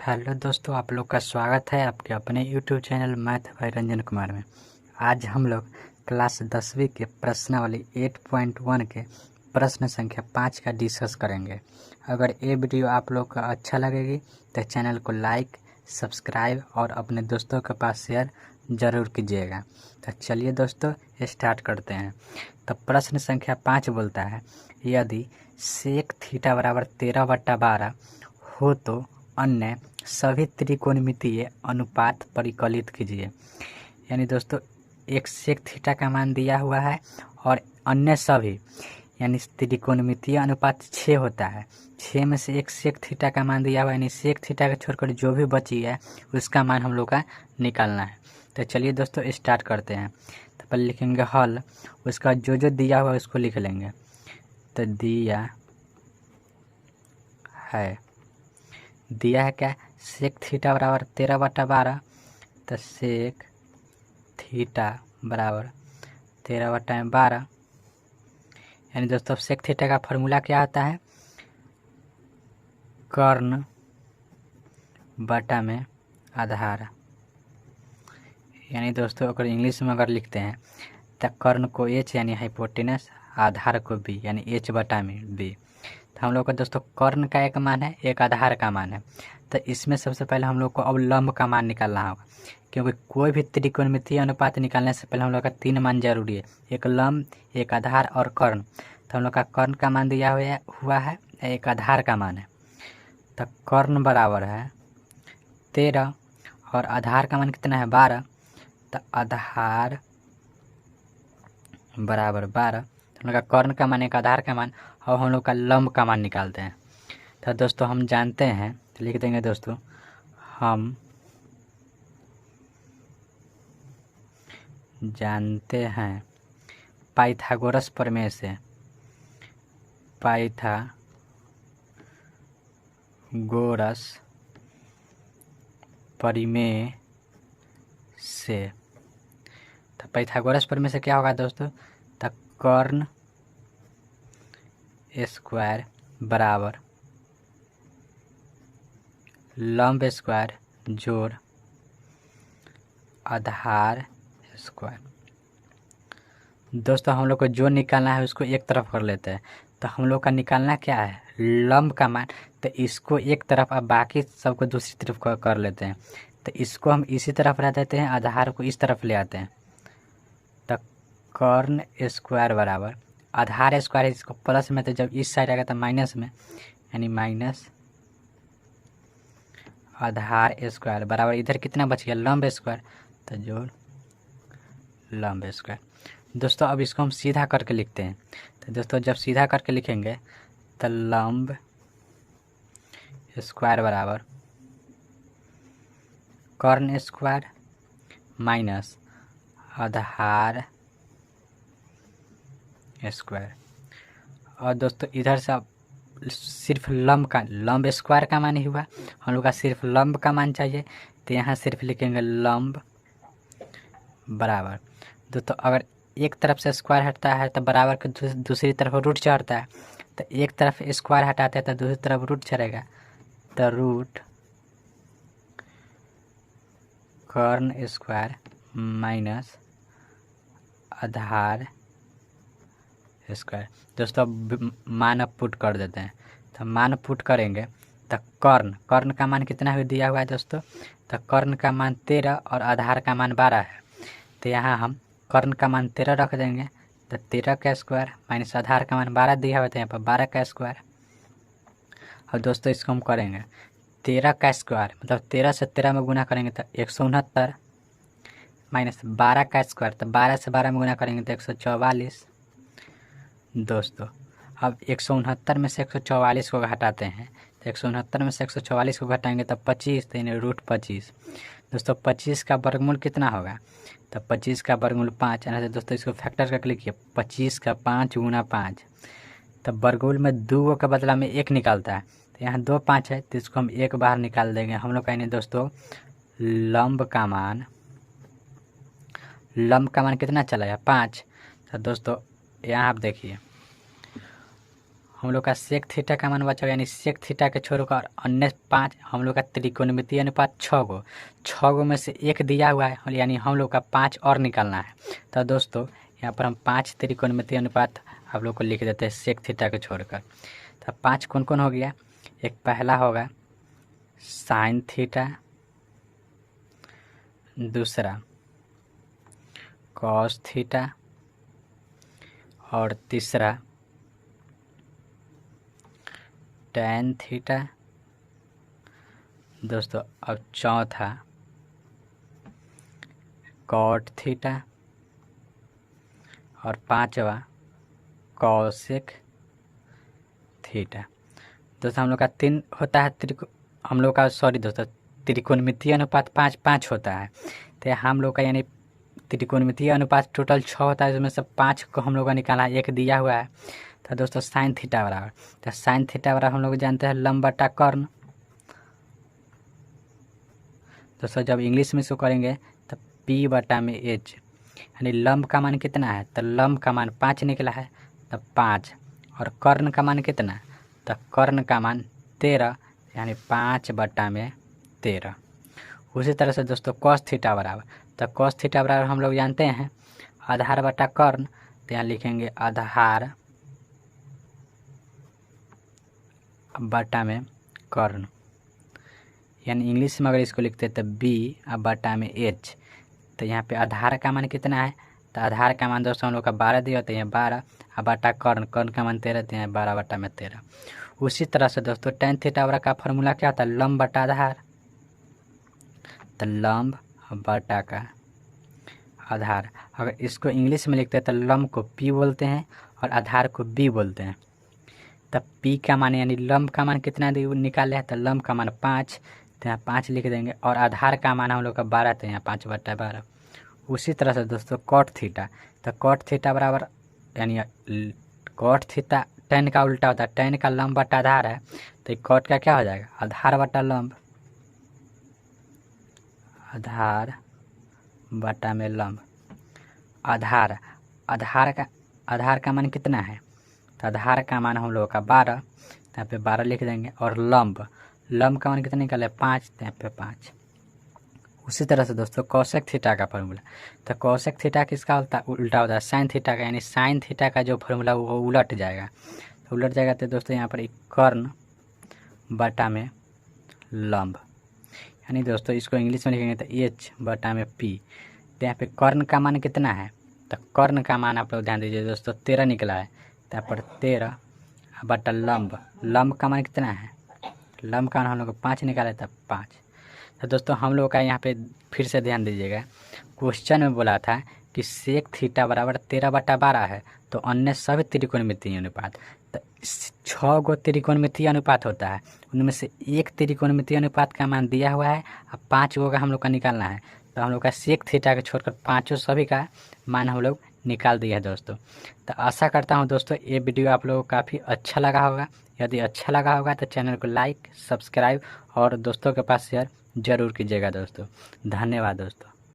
Hello दोस्तों, आप लोग का स्वागत है आपके अपने YouTube channel math bye Ranjan Kumar में। आज हम लोग क्लास 10वीं के प्रश्नावली 8.1 के प्रश्न संख्या 5 का डिस्कस करेंगे। अगर ये वीडियो आप लोग का अच्छा लगेगी तो चैनल को लाइक, सब्सक्राइब और अपने दोस्तों के पास शेयर ज़रूर कीजिएगा। तो चलिए दोस्तों स्टार्ट करते हैं। तो प्रश्न संख्या 5 बोलता है, यदि सेक थीटा बराबर 13/12 हो तो अन्य सभी त्रिकोणमितीय अनुपात परिकलित कीजिए। यानी दोस्तों एक सेक थीटा का मान दिया हुआ है और अन्य सभी यानी त्रिकोणमितीय अनुपात 6 होता है। 6 में से एक सेक थीटा का मान दिया हुआ है, यानी सेक थीटा के छोड़कर जो भी बची है उसका मान हम लोग का निकालना है। तो चलिए दोस्तों स्टार्ट करते हैं। तो पहले लिखेंगे हल, उसका जो जो दिया हुआ है उसको लिख लेंगे। तो दिया है क्या, सेक थीटा बराबर 13/12। तो सेक थीटा बराबर 13/12 यानी दोस्तों सेक थीटा का फॉर्मूला क्या होता है, कर्ण बटा में आधार। यानी दोस्तों अगर इंग्लिश में अगर लिखते हैं तो कर्ण को एच यानी हाइपोटेनस, आधार को बी यानी एच बटा में बी। तो हम लोग का दोस्तों कर्ण का एक मान है, एक आधार का मान है। तो इसमें सबसे पहले हम लोग को अब लंब का मान निकालना होगा, क्योंकि कोई भी त्रिकोणमितीय अनुपात निकालने से पहले हम लोग का 3 मान जरूरी है, एक लंब, एक आधार और कर्ण। तो हम लोग का कर्ण का मान दिया हुआ है, एक आधार का मान है। तो कर्ण बराबर है 13 और आधार का मान कितना है 12। तो आधार बराबर 12। तो हम लोग का कर्ण का मान, एक आधार का मान, और हम लोग का लंब का मान निकालते हैं। तो दोस्तों हम जानते हैं, तो लिख देंगे दोस्तों, हम जानते हैं पाइथागोरस प्रमेय से, पाइथागोरस प्रमेय से। तो पाइथागोरस प्रमेय से क्या होगा दोस्तों, तो कर्ण स्क्वायर बराबर लंब स्क्वायर जोड़ आधार स्क्वायर। दोस्तों हम लोग को जो निकालना है उसको एक तरफ कर लेते हैं। तो हम लोग का निकालना क्या है, लंब का मान। तो इसको एक तरफ, अब बाकी सबको दूसरी तरफ कर लेते हैं। तो इसको हम इसी तरफ रह देते हैं, आधार को इस तरफ ले आते हैं। तो कर्ण स्क्वायर बराबर आधार स्क्वायर, इसको प्लस में, तो जब इस साइड आएगा तो माइनस में, यानी माइनस आधार स्क्वायर बराबर इधर कितना बच गया, लंब स्क्वायर, तो जोड़ लंब स्क्वायर। दोस्तों अब इसको हम सीधा करके लिखते हैं। तो दोस्तों जब सीधा करके लिखेंगे तो लंब स्क्वायर बराबर कर्ण स्क्वायर माइनस आधार स्क्वायर। और दोस्तों इधर से अब सिर्फ लंब स्क्वायर का मान ही हुआ, हम लोग का सिर्फ लंब का मान चाहिए। तो यहाँ सिर्फ लिखेंगे लंब बराबर, दोस्तों अगर एक तरफ से स्क्वायर हटता है तो बराबर के दूसरी तरफ रूट चढ़ता है। तो एक तरफ स्क्वायर हटाते हैं तो दूसरी तरफ रूट चढ़ेगा। तो रूट कर्ण स्क्वायर माइनस आधार स्क्वायर। दोस्तों मान अब पुट कर देते हैं। तो मान पुट करेंगे तो कर्ण का मान कितना दिया हुआ है दोस्तों, तो कर्ण का मान 13 और आधार का मान 12 है। तो यहाँ हम कर्ण का मान 13 रख देंगे। तो 13 का स्क्वायर माइनस आधार का मान 12 दिया हुआ था, यहाँ पर 12 का स्क्वायर। और दोस्तों इसको हम करेंगे 13 का स्क्वायर, मतलब 13 से 13 में गुना करेंगे तो 169 माइनस 12 का स्क्वायर, तो 12 से 12 में गुना करेंगे तो 144। दोस्तों अब 169 में से 144 को घटाते हैं। तो 169 में से 144 को घटाएंगे तो 25, तो यानी रूट 25। दोस्तों 25 का वर्गमूल कितना होगा, तो 25 का वर्गमूल 5। यानी दोस्तों इसको फैक्टर करके लिखिए, 25 का 5 गुना 5। तो वर्गमूल में 2 के बदला में 1 निकालता है। तो यहाँ 2 5 है, तो इसको हम 1 बाहर निकाल देंगे। हम लोग कहेंगे दोस्तों लंब का मान कितना चला है 5। तो दोस्तों यहाँ आप देखिए, हम लोग का सेक थीटा का मान बचा, यानी सेक थीटा के छोड़कर अन्य 5 हम लोग का त्रिकोणमितीय अनुपात 6 गो में से एक दिया हुआ है, यानी हम लोग का 5 और निकालना है। तो दोस्तों यहाँ पर हम 5 त्रिकोणमितीय अनुपात आप लोग को लिख देते हैं सेक थीटा को छोड़कर। तो 5 कौन कौन हो गया, एक पहला होगा साइन थीटा, दूसरा कॉस थीटा, और तीसरा टैन थीटा दोस्तों, अब चौथा कॉट थीटा, और पांचवा कॉसेक थीटा। दोस्तों हम लोग का 3 होता है हम लोग का दोस्तों त्रिकोणमितीय अनुपात 5 होता है। तो हम लोग का यानी त्रिकोणमितीय अनुपात टोटल 6 होता है, जिसमें से 5 को हम लोग का निकाला है, एक दिया हुआ है। तो दोस्तों साइन थीटा बराबर, तो साइन थीटा बराबर हम लोग जानते हैं लंब बटा कर्ण। दोस्तों जब इंग्लिश में इसको करेंगे तो P बटा में H, यानी लंब का मान कितना है, तो लंब का मान 5 निकला है, तो 5, और कर्ण का मान कितना, तो कर्ण का मान 13, यानी 5 बटा में 13। उसी तरह से दोस्तों कॉस थीटा बराबर, तो कॉस थीटा बराबर हम लोग जानते हैं आधार बटा कर्ण, तो यहाँ लिखेंगे आधार बटा में कर्ण, यानी इंग्लिश में अगर इसको लिखते तो B बटा में H। तो यहाँ पे आधार का मान कितना है, तो आधार का मान दोस्तों हम लोग का 12 दिया, तो यहाँ 12 बटा कर्ण, कर्ण का मान 13, तो यहाँ 12 बटा में 13। उसी तरह से दोस्तों टेन थीटा बराबर का फॉर्मूला क्या होता है, लंब बटा आधार। तो लंब बटा का आधार, अगर इसको इंग्लिश में लिखते हैं तो लंब को P बोलते हैं और आधार को B बोलते हैं। तब P का मान यानी लंब का मान कितना निकाले हैं, तो लंब का मान 5, तो यहाँ 5 लिख देंगे, और आधार का मान हम लोग का 12, तो यहाँ 5 बटा 12। उसी तरह से दोस्तों कॉट थीटा, तो कॉट थीटा बराबर यानी कॉट थीटा टेन का उल्टा होता है, टेन का लंब बटा आधार है, तो कॉट का क्या हो जाएगा, आधार बटा लंब, आधार बटा में लंब। आधार आधार का मान कितना है, तो आधार का मान हम लोग का 12, यहाँ पे 12 लिख देंगे, और लंब का मान कितना निकले 5, यहाँ पे 5। उसी तरह से दोस्तों कॉसेक थीटा का फॉर्मूला, तो कॉसेक थीटा किसका उल्टा होता है, साइन थीटा का, यानी साइन थीटा का जो फॉर्मूला वो उलट जाएगा, तो उलट जाएगा। तो दोस्तों यहाँ पर एक कर्ण बटा में लंब, यानी दोस्तों इसको इंग्लिश में लिखेंगे तो H बटा में P। तो यहाँ पे कर्ण का मान कितना है, तो कर्ण का मान आप लोग ध्यान दीजिए दोस्तों 13 निकला है, तो यहाँ पर 13 बटा लंब का मान कितना है, लंब का मान हम लोग 5 निकाला था 5। तो दोस्तों हम लोग का यहाँ पे फिर से ध्यान दीजिएगा, क्वेश्चन में बोला था कि सेक थीटा बराबर 13 बटा 12 है, तो अन्य सभी त्रिकोणमितीय अनुपात, तो 6 गो त्रिकोणमितीय अनुपात होता है, उनमें से एक त्रिकोणमितीय अनुपात का मान दिया हुआ है, अब 5 गो का हम लोग का निकालना है। तो हम लोग का सेक थीटा को छोड़कर 5 सभी का मान हम लोग निकाल दिया है दोस्तों। तो आशा करता हूँ दोस्तों ये वीडियो आप लोगों को काफ़ी अच्छा लगा होगा। यदि अच्छा लगा होगा तो चैनल को लाइक, सब्सक्राइब और दोस्तों के पास शेयर जरूर कीजिएगा दोस्तों। धन्यवाद दोस्तों।